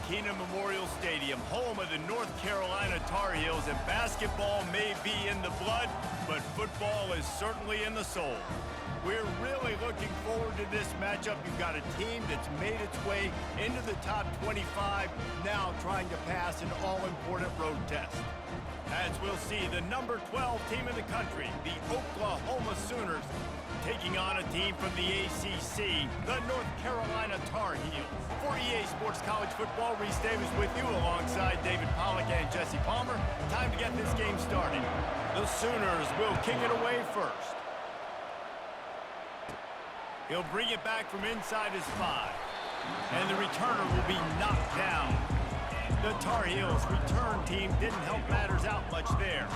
Keenan Memorial Stadium, home of the North Carolina Tar Heels, and basketball may be in the blood, but football is certainly in the soul. We're really looking forward to this matchup. You've got a team that's made its way into the top 25, now trying to pass an all-important road test. As we'll see, the number 12 team in the country, the Oklahoma Sooners, taking on a team from the ACC, the North Carolina Tar Heels. For EA Sports College Football, Reese Davis with you alongside David Pollack and Jesse Palmer. Time to get this game started. The Sooners will kick it away first. He'll bring it back from inside his 5. And the returner will be knocked down. The Tar Heels return team didn't help matters out much there.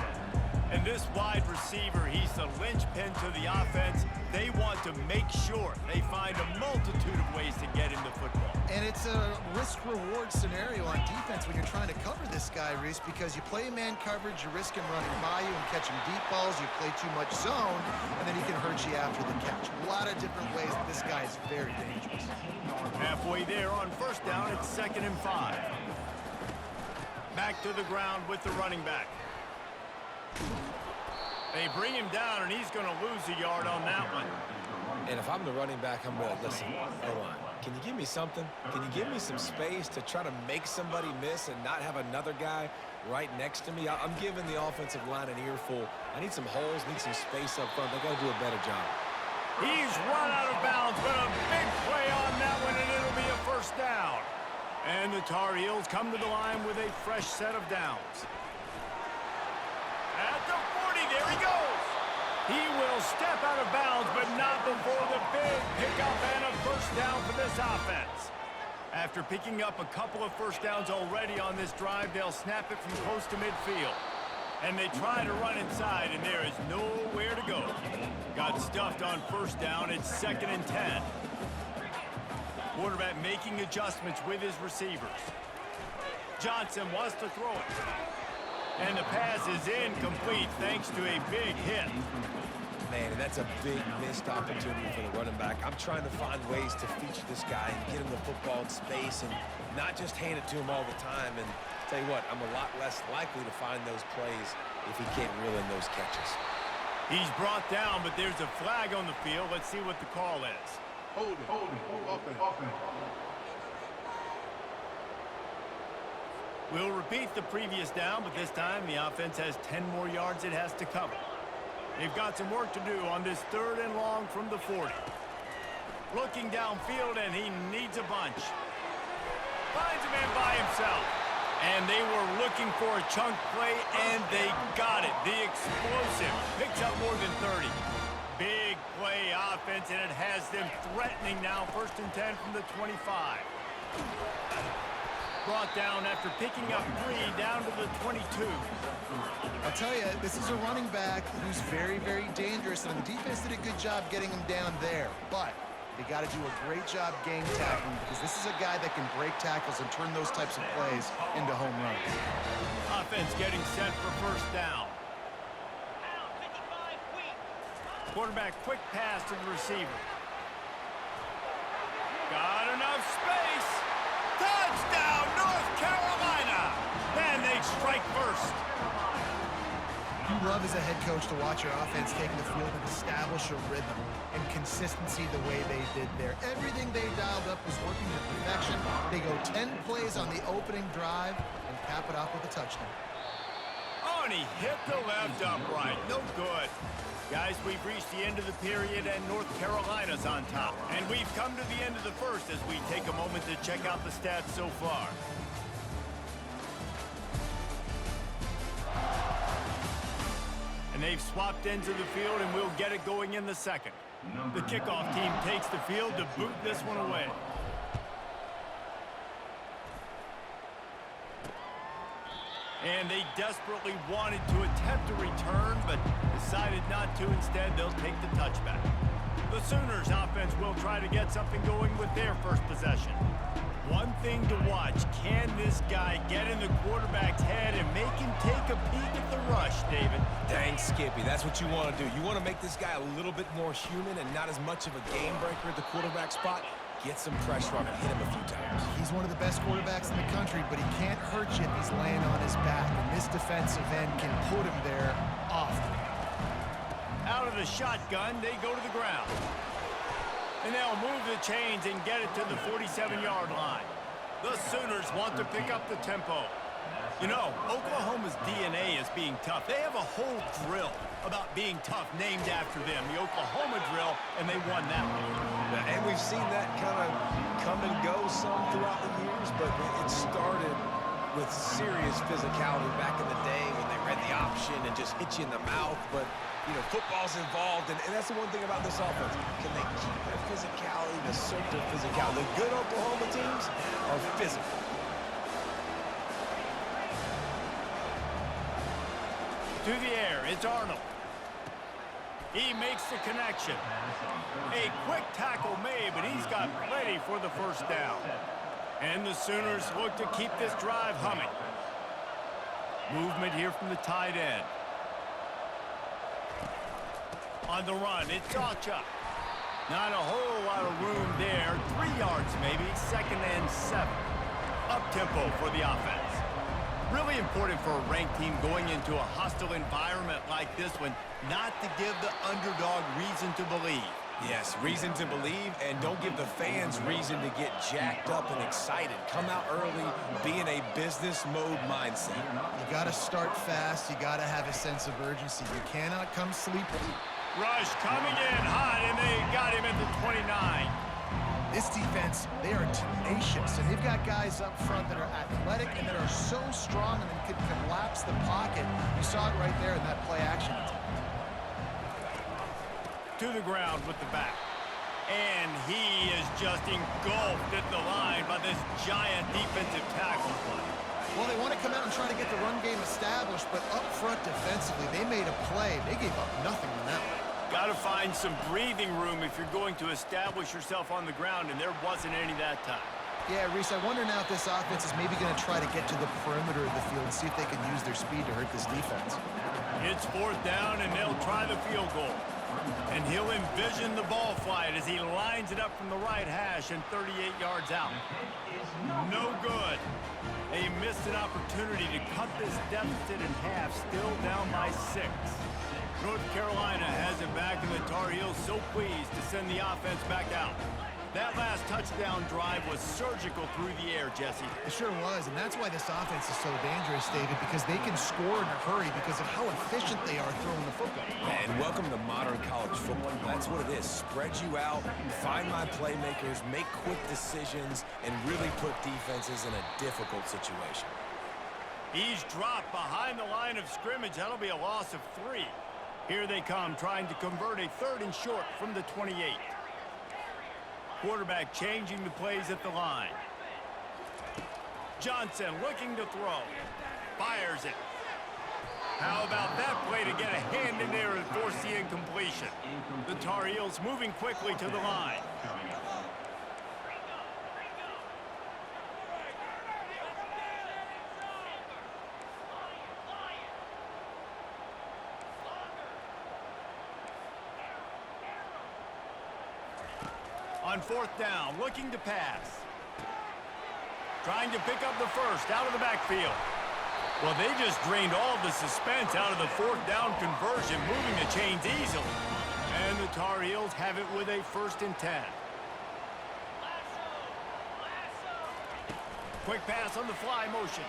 And this wide receiver, he's the linchpin to the offense. They want to make sure they find a multitude of ways to get him the football. And it's a risk-reward scenario on defense when you're trying to cover this guy, Reese, because you play man coverage, you risk him running by you and catching deep balls, you play too much zone, and then he can hurt you after the catch. A lot of different ways that this guy is very dangerous. Halfway there on first down, it's 2nd and 5. Back to the ground with the running back. They bring him down, and he's going to lose a yard on that one. And if I'm the running back, I'm going to listen, hold on. Can you give me something? Can you give me some space to try to make somebody miss and not have another guy right next to me? I'm giving the offensive line an earful. I need some holes, need some space up front. They got to do a better job. He's run out of bounds, but a big play on that one, and it'll be a first down. And the Tar Heels come to the line with a fresh set of downs. At the 40, there he goes. He will step out of bounds, but not before the big pickup and a first down for this offense. After picking up a couple of first downs already on this drive, they'll snap it from close to midfield. And they try to run inside, and there is nowhere to go. Got stuffed on first down. It's 2nd and 10. Quarterback making adjustments with his receivers. Johnson wants to throw it. And the pass is incomplete thanks to a big hit. Man, and that's a big missed opportunity for the running back. I'm trying to find ways to feature this guy and get him the football in space and not just hand it to him all the time. And tell you what, I'm a lot less likely to find those plays if he can't reel in those catches. He's brought down, but there's a flag on the field. Let's see what the call is. Hold it. Offense. We'll repeat the previous down, but this time the offense has 10 more yards it has to cover. They've got some work to do on this 3rd and long from the 40. Looking downfield, and he needs a bunch. Finds a man by himself. And they were looking for a chunk play, and they got it. The explosive picks up more than 30. Big play offense, and it has them threatening now 1st and 10 from the 25. Brought down after picking up 3 down to the 22. I'll tell you, this is a running back who's very, very dangerous, and the defense did a good job getting him down there. But they got to do a great job game tackling because this is a guy that can break tackles and turn those types of plays into home runs. Offense getting set for first down. Quarterback quick pass to the receiver. Got enough space. Touchdown, North Carolina! And they strike first. You love as a head coach to watch your offense take the field and establish a rhythm and consistency the way they did there. Everything they dialed up was working to perfection. They go 10 plays on the opening drive and cap it off with a touchdown. Oh, and he hit the left upright. No good. Guys, we've reached the end of the period, and North Carolina's on top. And we've come to the end of the first as we take a moment to check out the stats so far. And they've swapped ends of the field, and we'll get it going in the 2nd. The kickoff team takes the field to boot this one away. And they desperately wanted to attempt a return, but decided not to. Instead, they'll take the touchback. The Sooners offense will try to get something going with their first possession. One thing to watch, can this guy get in the quarterback's head and make him take a peek at the rush, David? Dang, Skippy, that's what you want to do. You want to make this guy a little bit more human and not as much of a game breaker at the quarterback spot. get some pressure on him, hit him a few times. He's one of the best quarterbacks in the country, but he can't hurt you if he's laying on his back. And this defensive end can put him there often. Out of the shotgun, they go to the ground. And they'll move the chains and get it to the 47-yard line. The Sooners want to pick up the tempo. You know, Oklahoma's DNA is being tough. They have a whole drill about being tough named after them, the Oklahoma drill, and they won that one. And we've seen that kind of come and go some throughout the years, but it started with serious physicality back in the day when they read the option and just hit you in the mouth. But, you know, football's involved, and that's the one thing about this offense. Can they keep their physicality, assert their physicality? The good Oklahoma teams are physical. To the air, it's Arnold. He makes the connection. A quick tackle made, but he's got plenty for the first down. And the Sooners look to keep this drive humming. Movement here from the tight end. On the run, it's Sawchuk. Not a whole lot of room there. 3 yards maybe, 2nd and 7. Up-tempo for the offense. Really important for a ranked team going into a hostile environment like this one, not to give the underdog reason to believe. Yes, reason to believe, and don't give the fans reason to get jacked up and excited. Come out early, be in a business mode mindset. You got to start fast. You got to have a sense of urgency. You cannot come sleeping. Rush coming in hot, and they got him at the 29. This defense, they are tenacious, and they've got guys up front that are athletic and that are so strong and can collapse the pocket. You saw it right there in that play action. To the ground with the back. And he is just engulfed at the line by this giant defensive tackle. Well, they want to come out and try to get the run game established, but up front defensively, they made a play. They gave up nothing on that one. Got to find some breathing room if you're going to establish yourself on the ground, and there wasn't any that time. Yeah, Reese, I wonder now if this offense is maybe going to try to get to the perimeter of the field and see if they can use their speed to hurt this defense. It's 4th down, and they'll try the field goal. And he'll envision the ball flight as he lines it up from the right hash and 38 yards out. No good. They missed an opportunity to cut this deficit in half, still down by 6. North Carolina has it back, and the Tar Heels so pleased to send the offense back out. That last touchdown drive was surgical through the air, Jesse. It sure was, and that's why this offense is so dangerous, David, because they can score in a hurry because of how efficient they are throwing the football. And welcome to modern college football. That's what it is. Spread you out, find my playmakers, make quick decisions, and really put defenses in a difficult situation. He's dropped behind the line of scrimmage. That'll be a loss of 3. Here they come, trying to convert a 3rd and short from the 28. Quarterback changing the plays at the line. Johnson looking to throw. Fires it. How about that play to get a hand in there and force the incompletion? The Tar Heels moving quickly to the line. On 4th down, looking to pass. Trying to pick up the first out of the backfield. Well, they just drained all the suspense out of the 4th down conversion, moving the chains easily. And the Tar Heels have it with a 1st and 10. Quick pass on the fly motion.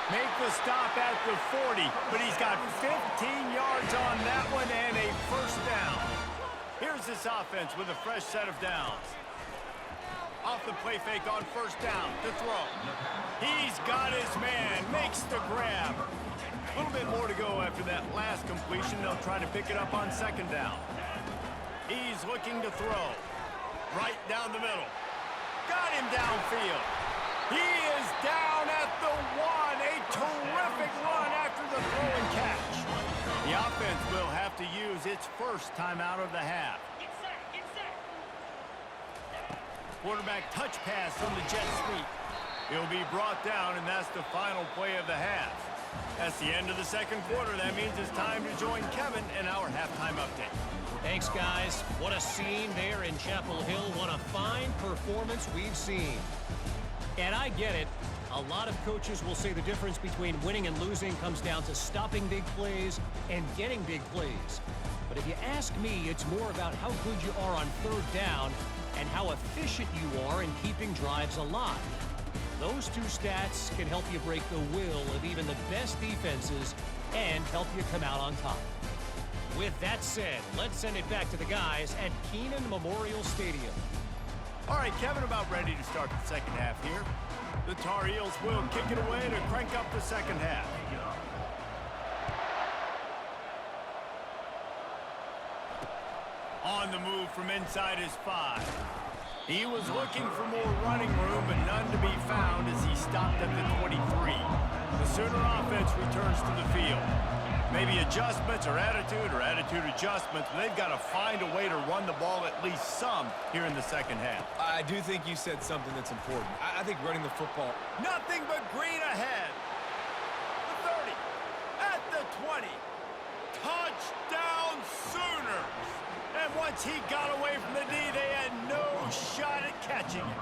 Make the stop at the 40, but he's got 15 yards on that one and a 1st down. Here's this offense with a fresh set of downs. Off the play fake on 1st down to throw. He's got his man, makes the grab. A little bit more to go after that last completion. They'll try to pick it up on 2nd down. He's looking to throw. Right down the middle. Got him downfield. He is down at the 1. A terrific run after the throw and catch. The offense will have to use its 1st timeout of the half. Quarterback touch pass from the jet sweep. He'll be brought down, and that's the final play of the half. That's the end of the second quarter. That means it's time to join Kevin in our halftime update. Thanks, guys. What a scene there in Chapel Hill. What a fine performance we've seen. And I get it. A lot of coaches will say the difference between winning and losing comes down to stopping big plays and getting big plays. But if you ask me, it's more about how good you are on third down and how efficient you are in keeping drives alive. Those two stats can help you break the will of even the best defenses and help you come out on top. With that said, let's send it back to the guys at Kenan Memorial Stadium. All right, Kevin, about ready to start the second half here. The Tar Heels will kick it away to crank up the second half. On the move from inside his 5. He was looking for more running room, but none to be found as he stopped at the 23. The Sooner offense returns to the field. Maybe adjustments or attitude adjustments, but they've got to find a way to run the ball at least some here in the second half. I do think you said something that's important. I think running the football. Nothing but green ahead. The 30, at the 20. Touchdown Sooners! And once he got away from the D, they had no shot at catching him.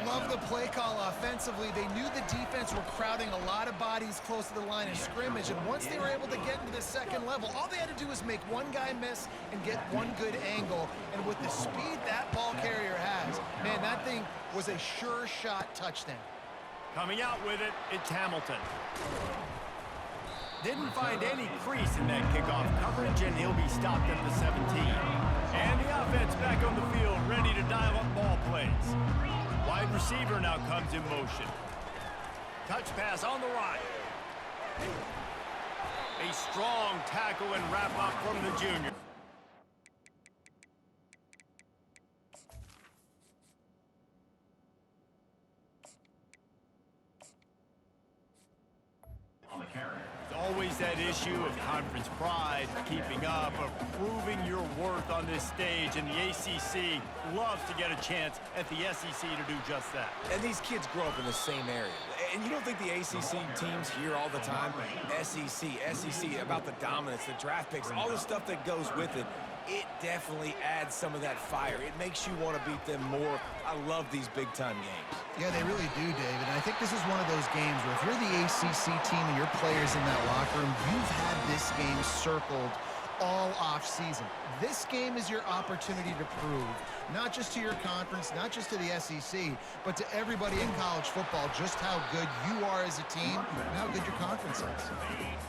Love the play call offensively. They knew the defense were crowding a lot of bodies close to the line of scrimmage, and once they were able to get into the second level, all they had to do was make one guy miss and get one good angle. And with the speed that ball carrier has, man, that thing was a sure shot touchdown. Coming out with it, it's Hamilton. Didn't find any crease in that kickoff coverage, and he'll be stopped at the 17. And the offense back on the field, ready to dial up ball plays. Wide receiver now comes in motion. Touch pass on the right. A strong tackle and wrap up from the junior. Always that issue of conference pride, keeping up, of proving your worth on this stage, and the ACC loves to get a chance at the SEC to do just that. And these kids grow up in the same area. And you don't think the ACC teams hear all the time, SEC, about the dominance, the draft picks, all the stuff that goes with it. It definitely adds some of that fire. It makes you want to beat them more. I love these big-time games. Yeah, they really do, David. And I think this is one of those games where if you're the ACC team and your players in that locker room, you've had this game circled all off-season. This game is your opportunity to prove, not just to your conference, not just to the SEC, but to everybody in college football, just how good you are as a team and how good your conference is.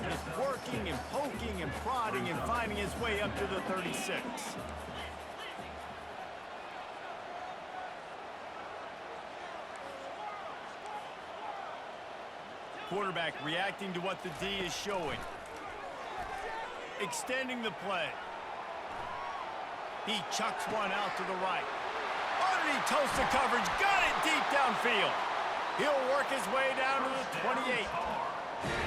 Just working and poking and prodding and finding his way up to the 36. Quarterback reacting to what the D is showing. Extending the play. He chucks one out to the right. Underneath toast the coverage. Got it deep downfield. He'll work his way down to the 28.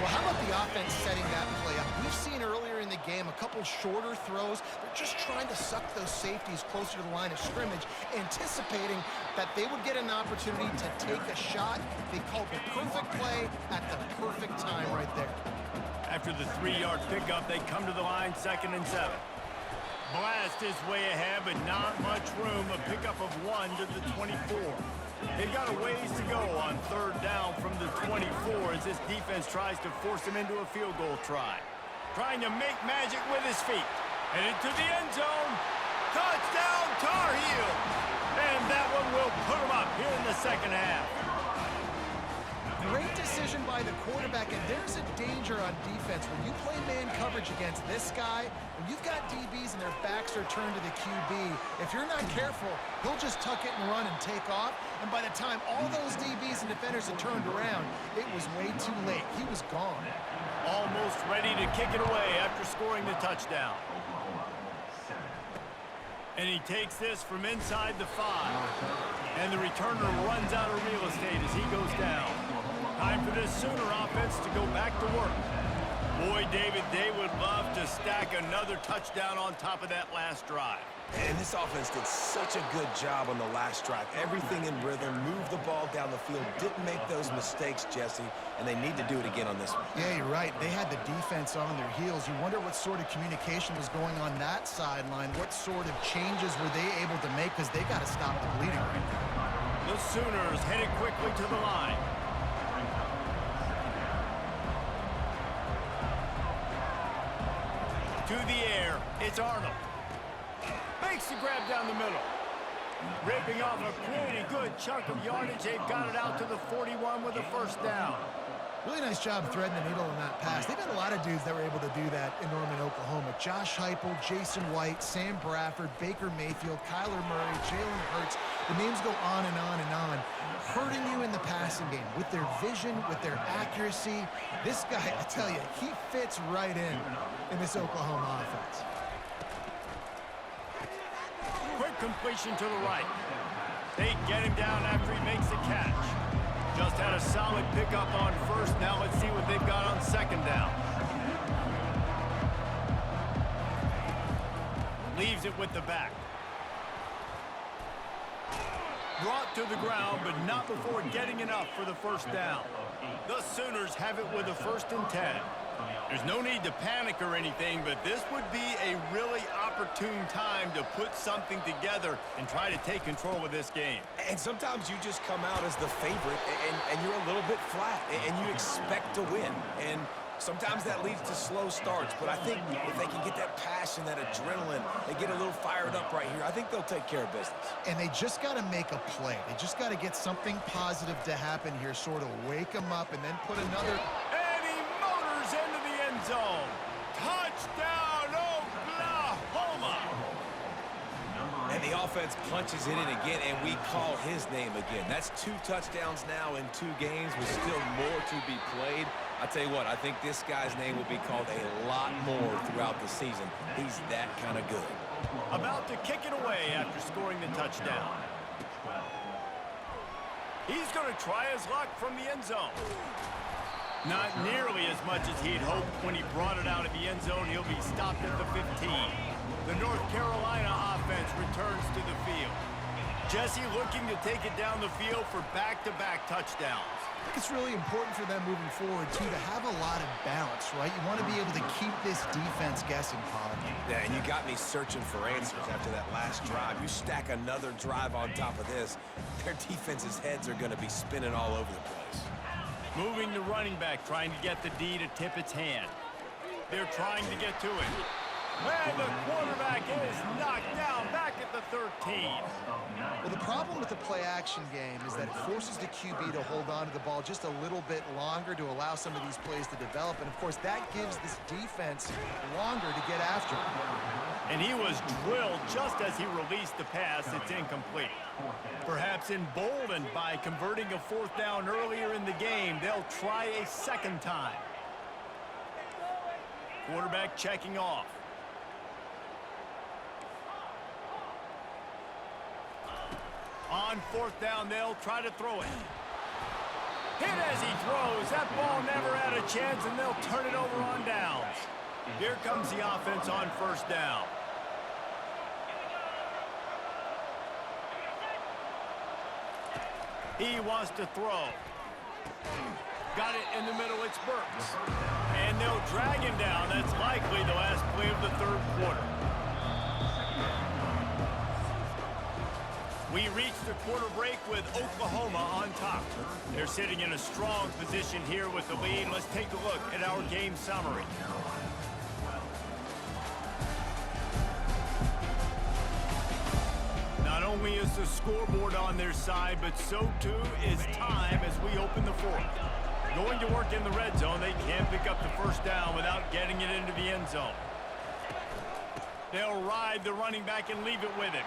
Well, how about the offense setting that play up? We've seen earlier in the game a couple shorter throws. They're just trying to suck those safeties closer to the line of scrimmage, anticipating that they would get an opportunity to take a shot. They called the perfect play at the perfect time right there. After the 3-yard pickup, they come to the line, 2nd and 7. Blast his way ahead, but not much room. A pickup of 1 to the 24. They've got a ways to go on 3rd down from the 24 as this defense tries to force him into a field goal try. Trying to make magic with his feet. And into the end zone. Touchdown, Tar Heels! And that one will put him up here in the second half. Great decision by the quarterback, and there's a danger on defense when you play man coverage against this guy, when you've got DBs and their backs are turned to the QB. If you're not careful, he'll just tuck it and run and take off, and by the time all those DBs and defenders had turned around, it was way too late. He was gone. Almost ready to kick it away after scoring the touchdown. And he takes this from inside the 5. And the returner runs out of real estate as he goes down. Time for this Sooner offense to go back to work. Boy, David, they would love to stack another touchdown on top of that last drive. And this offense did such a good job on the last drive. Everything in rhythm, moved the ball down the field, didn't make those mistakes, Jesse, and they need to do it again on this one. Yeah, you're right. They had the defense on their heels. You wonder what sort of communication was going on that sideline. What sort of changes were they able to make, because they got to stop the bleeding right now. The Sooners headed quickly to the line. To the air, it's Arnold. Makes the grab down the middle. Ripping off a pretty good chunk of yardage. They've got it out to the 41 with a first down. Really nice job threading the needle on that pass. They've got a lot of dudes that were able to do that in Norman, Oklahoma. Josh Heupel, Jason White, Sam Bradford, Baker Mayfield, Kyler Murray, Jalen Hurts. The names go on and on and on, hurting you in the passing game with their vision, with their accuracy. This guy, I tell you, he fits right in this Oklahoma offense. Quick completion to the right. They get him down after he makes the catch. Just had a solid pickup on first. Now let's see what they've got on second down. Leaves it with the back. Brought to the ground, but not before getting enough for the first down. The Sooners have it with a 1st and 10. There's no need to panic or anything, but this would be a really opportune time to put something together and try to take control of this game. And sometimes you just come out as the favorite, and you're a little bit flat, and you expect to win. And sometimes that leads to slow starts, but I think if they can get that passion, that adrenaline, they get a little fired up right here, I think they'll take care of business. And they just got to make a play. They just got to get something positive to happen here, sort of wake them up, and then put another... into the end zone. Touchdown, Oklahoma! And the offense punches it in again, and we call his name again. That's 2 touchdowns now in 2 games with still more to be played. I tell you what, I think this guy's name will be called a lot more throughout the season. He's that kind of good. About to kick it away after scoring the touchdown. He's going to try his luck from the end zone. Not nearly as much as he'd hoped when he brought it out of the end zone. He'll be stopped at the 15. The North Carolina offense returns to the field. Jesse looking to take it down the field for back-to-back touchdowns. I think it's really important for them moving forward, too, to have a lot of balance, right? You want to be able to keep this defense guessing, Paul. Yeah, and you got me searching for answers after that last drive. You stack another drive on top of this, their defense's heads are going to be spinning all over the place. Moving the running back, trying to get the D to tip its hand. They're trying to get to it. And the quarterback is knocked down back at the 13. Well, the problem with the play-action game is that it forces the QB to hold on to the ball just a little bit longer to allow some of these plays to develop. And, of course, that gives this defense longer to get after him. And he was drilled just as he released the pass. It's incomplete. Perhaps emboldened by converting a 4th down earlier in the game, they'll try a second time. Quarterback checking off. On 4th down, they'll try to throw it. Hit as he throws. That ball never had a chance, and they'll turn it over on downs. Here comes the offense on 1st down. He wants to throw. Got it in the middle. It's Burks. And they'll drag him down. That's likely the last play of the 3rd quarter. We reach the quarter break with Oklahoma on top. They're sitting in a strong position here with the lead. Let's take a look at our game summary. Not only is the scoreboard on their side, but so too is time as we open the 4th. Going to work in the red zone, they can't pick up the 1st down without getting it into the end zone. They'll ride the running back and leave it with him.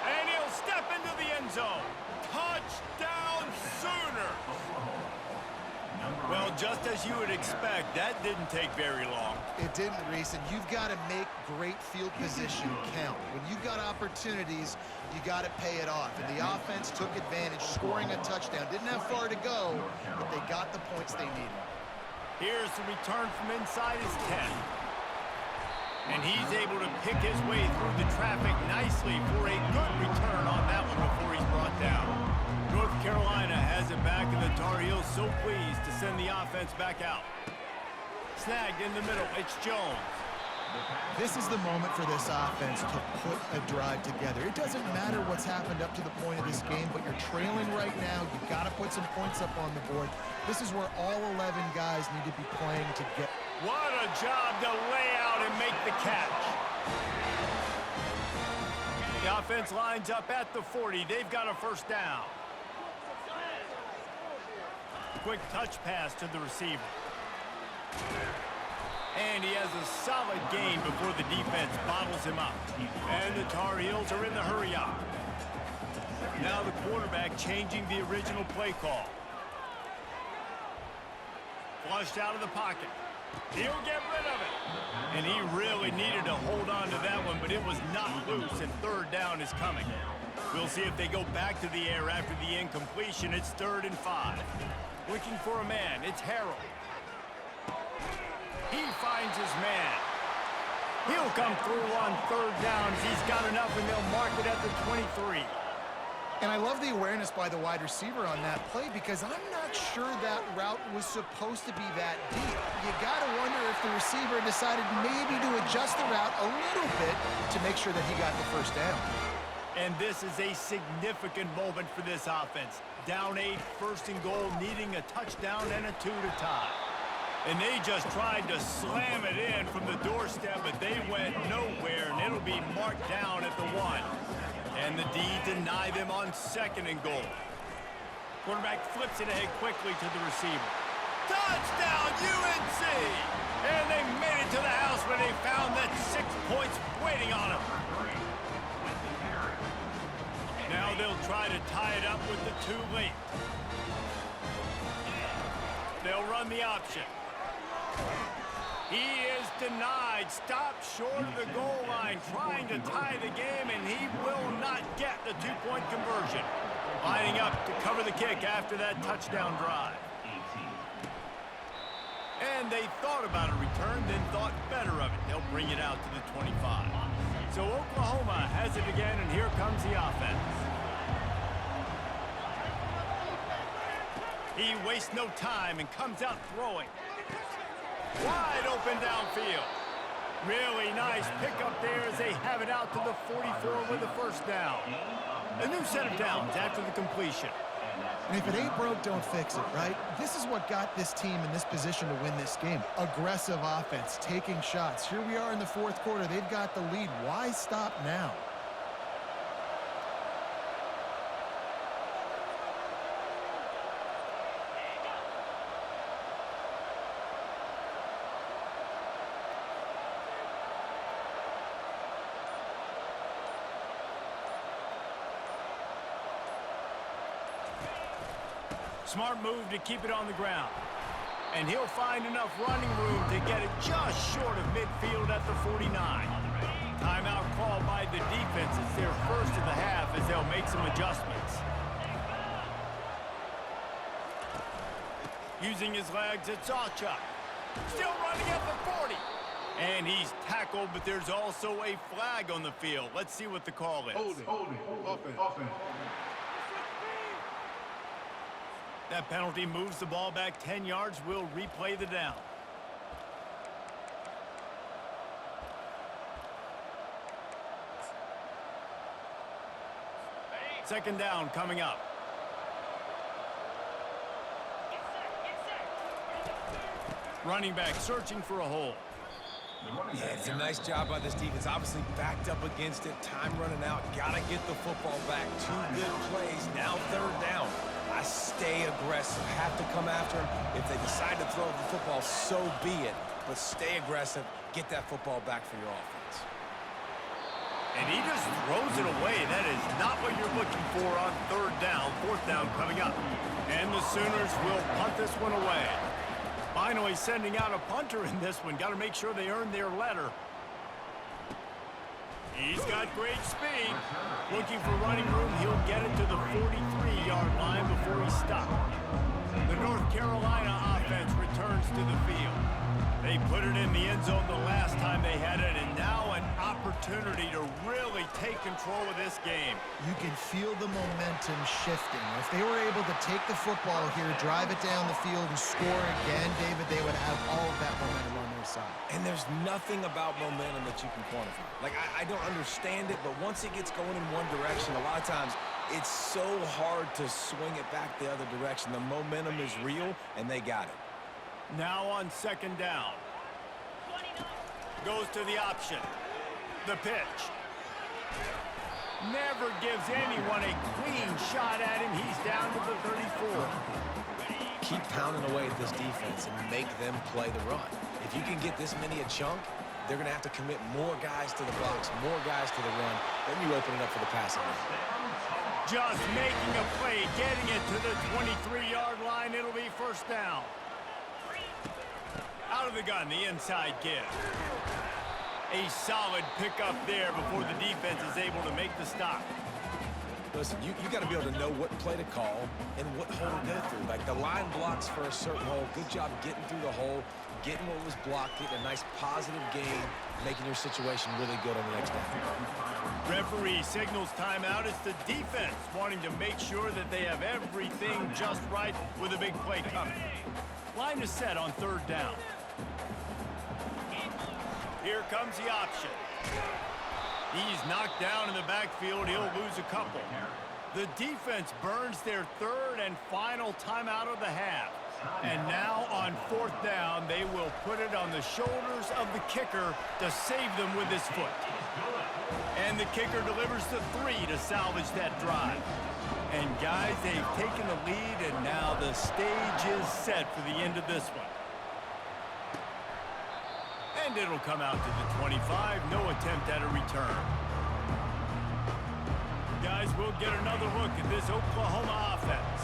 And he'll step into the end zone. Touchdown, Sooners! Well, just as you would expect, that didn't take very long. It didn't, Reese, and you've got to make great field position count. When you've got opportunities, you got to pay it off. And the offense took advantage, scoring a touchdown. Didn't have far to go, but they got the points they needed. Here's the return from inside his 10. And he's able to pick his way through the traffic nicely for a good return on that one before he's brought down. North Carolina has it back, and the Tar Heels so pleased to send the offense back out. Snagged in the middle, it's Jones. This is the moment for this offense to put a drive together. It doesn't matter what's happened up to the point of this game, but you're trailing right now. You've got to put some points up on the board. This is where all 11 guys need to be playing to get. What a job to lay out and make the catch. The offense lines up at the 40. They've got a first down. Quick touch pass to the receiver. And he has a solid gain before the defense bottles him up. And the Tar Heels are in the hurry-up. Now the quarterback changing the original play call. Flushed out of the pocket. He'll get rid of it. And he really needed to hold on to that one, but it was not loose, and third down is coming. We'll see if they go back to the air after the incompletion. It's 3rd and 5. Looking for a man. It's Harrell. He finds his man. He'll come through on 3rd down. He's got enough, and they'll mark it at the 23. And I love the awareness by the wide receiver on that play because I'm not sure that route was supposed to be that deep. You got to wonder if the receiver decided maybe to adjust the route a little bit to make sure that he got the first down. And this is a significant moment for this offense. Down 8, 1st and goal, needing a touchdown and a 2 to tie. And they just tried to slam it in from the doorstep, but they went nowhere, and it'll be marked down at the 1. And the D deny them on 2nd and goal. Quarterback flips it ahead quickly to the receiver. Touchdown, UNC! And they made it to the house where they found that 6 points waiting on them. Now they'll try to tie it up with the 2 late. They'll run the option. He is denied. Stopped short of the goal line, trying to tie the game, and he will not get the 2-point conversion. Lining up to cover the kick after that touchdown drive. And they thought about a return, then thought better of it. They'll bring it out to the 25. So Oklahoma has it again, and here comes the offense. He wastes no time and comes out throwing. Wide open downfield. Really nice pickup there as they have it out to the 44 with a first down. A new set of downs after the completion. And if it ain't broke, don't fix it, right? This is what got this team in this position to win this game. Aggressive offense, taking shots. Here we are in the 4th quarter. They've got the lead. Why stop now? Smart move to keep it on the ground. And he'll find enough running room to get it just short of midfield at the 49. Timeout called by the defense. It's their first of the half as they'll make some adjustments. Using his legs, it's Sawchuk. Still running at the 40. And he's tackled, but there's also a flag on the field. Let's see what the call is. Holding. Offense. That penalty moves the ball back 10 yards. We'll replay the down. Second down coming up. Running back searching for a hole. Yeah, it's a nice job by this defense. Obviously backed up against it. Time running out. Got to get the football back. 2 good plays. Now 3rd down. I stay aggressive. Have to come after him. If they decide to throw the football, so be it. But stay aggressive. Get that football back for your offense. And he just throws it away. That is not what you're looking for on 3rd down. 4th down coming up. And the Sooners will punt this one away. Finally sending out a punter in this one. Got to make sure they earn their letter. He's got great speed. Looking for running room. He'll get it to the 43-yard line before he stopped. The North Carolina offense defense returns to the field. They put it in the end zone the last time they had it, and now an opportunity to really take control of this game. You can feel the momentum shifting. If they were able to take the football here, drive it down the field, and score again, David, they would have all of that momentum on their side. And there's nothing about momentum that you can quantify. Like, I don't understand it, but once it gets going in one direction, a lot of times it's so hard to swing it back the other direction. The momentum is real, and they got it. Now on second down. Goes to the option. The pitch. Never gives anyone a clean shot at him. He's down to the 34. Keep pounding away at this defense and make them play the run. If you can get this many a chunk, they're going to have to commit more guys to the box, more guys to the run. Then you open it up for the passing game. Just making a play, getting it to the 23-yard line. It'll be first down. Out of the gun, the inside give. A solid pickup there before the defense is able to make the stop. Listen, you got to be able to know what play to call and what hole to go through. Like, the line blocks for a certain hole. Good job getting through the hole, getting what was blocked, getting a nice positive gain, making your situation really good on the next down. Referee signals timeout. It's the defense wanting to make sure that they have everything just right with a big play coming. Line is set on third down. Here comes the option. He's knocked down in the backfield. He'll lose a couple. The defense burns their third and final timeout of the half. And now on fourth down, they will put it on the shoulders of the kicker to save them with his foot. And the kicker delivers the 3 to salvage that drive. And guys, they've taken the lead, and now the stage is set for the end of this one. And it'll come out to the 25. No attempt at a return. Guys, we'll get another look at this Oklahoma offense.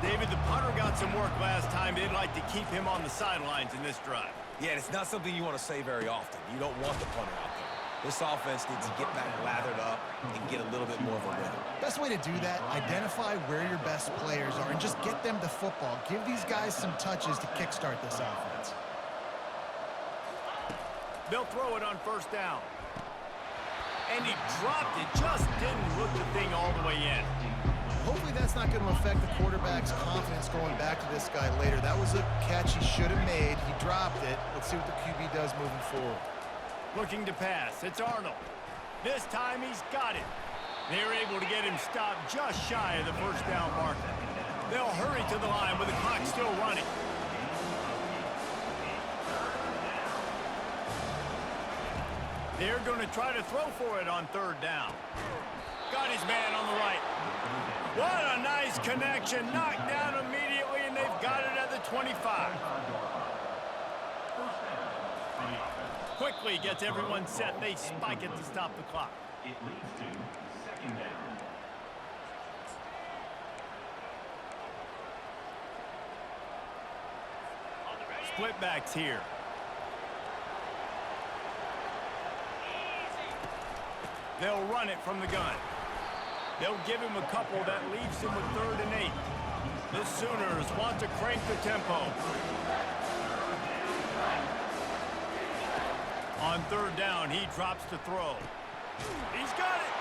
David, the punter got some work last time. They'd like to keep him on the sidelines in this drive. Yeah, it's not something you want to say very often. You don't want the punter out there. This offense needs to get back lathered up and get a little bit more of a rhythm. Best way to do that, identify where your best players are and just get them to football. Give these guys some touches to kickstart this offense. They'll throw it on first down. And he dropped it. Just didn't look the thing all the way in. Hopefully that's not going to affect the quarterback's confidence going back to this guy later. That was a catch he should have made. He dropped it. Let's see what the QB does moving forward. Looking to pass. It's Arnold. This time he's got it. They're able to get him stopped just shy of the first down marker. They'll hurry to the line with the clock still running. They're going to try to throw for it on third down. Got his man on the right. What a nice connection. Knocked down immediately, and they've got it at the 25. Quickly gets everyone set. They spike it to stop the clock. It leads to second down. Split backs here. They'll run it from the gun. They'll give him a couple. That leaves him with 3rd and 8. The Sooners want to crank the tempo. On third down, he drops to throw. He's got it.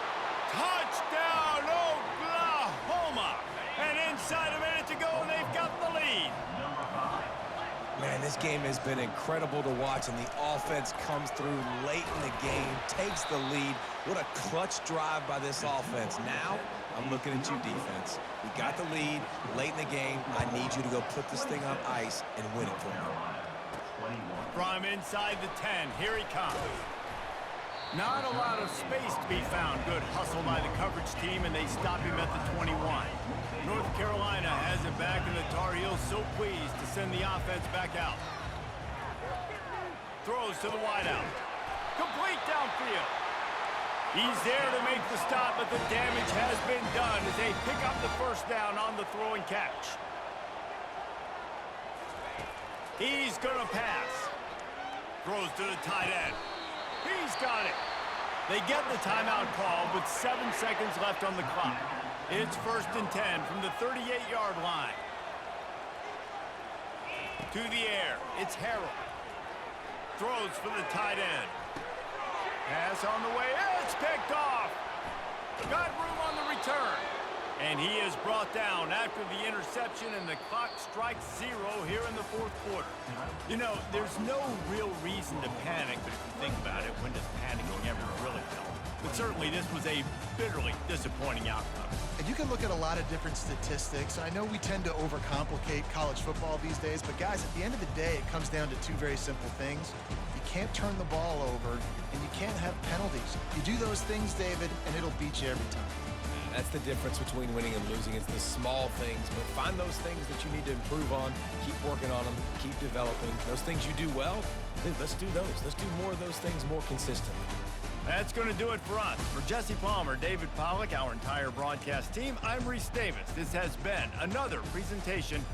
Touchdown, Oklahoma. And inside a minute to go, and they've got the lead. Man, this game has been incredible to watch, and the offense comes through late in the game, takes the lead. What a clutch drive by this offense. Now, I'm looking at you, defense. We got the lead late in the game. I need you to go put this thing on ice and win it for me. From inside the 10, here he comes. Not a lot of space to be found. Good hustle by the coverage team, and they stop him at the 21. North Carolina has it back, and the Tar Heels so pleased to send the offense back out. Throws to the wideout. Complete downfield. He's there to make the stop, but the damage has been done as they pick up the first down on the throw and catch. He's going to pass. Throws to the tight end. He's got it. They get the timeout call with 7 seconds left on the clock. It's 1st and 10 from the 38-yard line. To the air. It's Harrell. Throws for the tight end. Pass on the way. It's picked off. Got room on the return. And he is brought down after the interception, and the clock strikes 0 here in the fourth quarter. You know, there's no real reason to panic, but if you think about it, when does panicking ever really help? But certainly this was a bitterly disappointing outcome. And you can look at a lot of different statistics. I know we tend to overcomplicate college football these days, but guys, at the end of the day, it comes down to two very simple things. You can't turn the ball over, and you can't have penalties. You do those things, David, and it'll beat you every time. That's the difference between winning and losing. It's the small things, but find those things that you need to improve on. Keep working on them. Keep developing. Those things you do well, dude, let's do those. Let's do more of those things more consistently. That's going to do it for us. For Jesse Palmer, David Pollack, our entire broadcast team, I'm Reese Davis. This has been another presentation of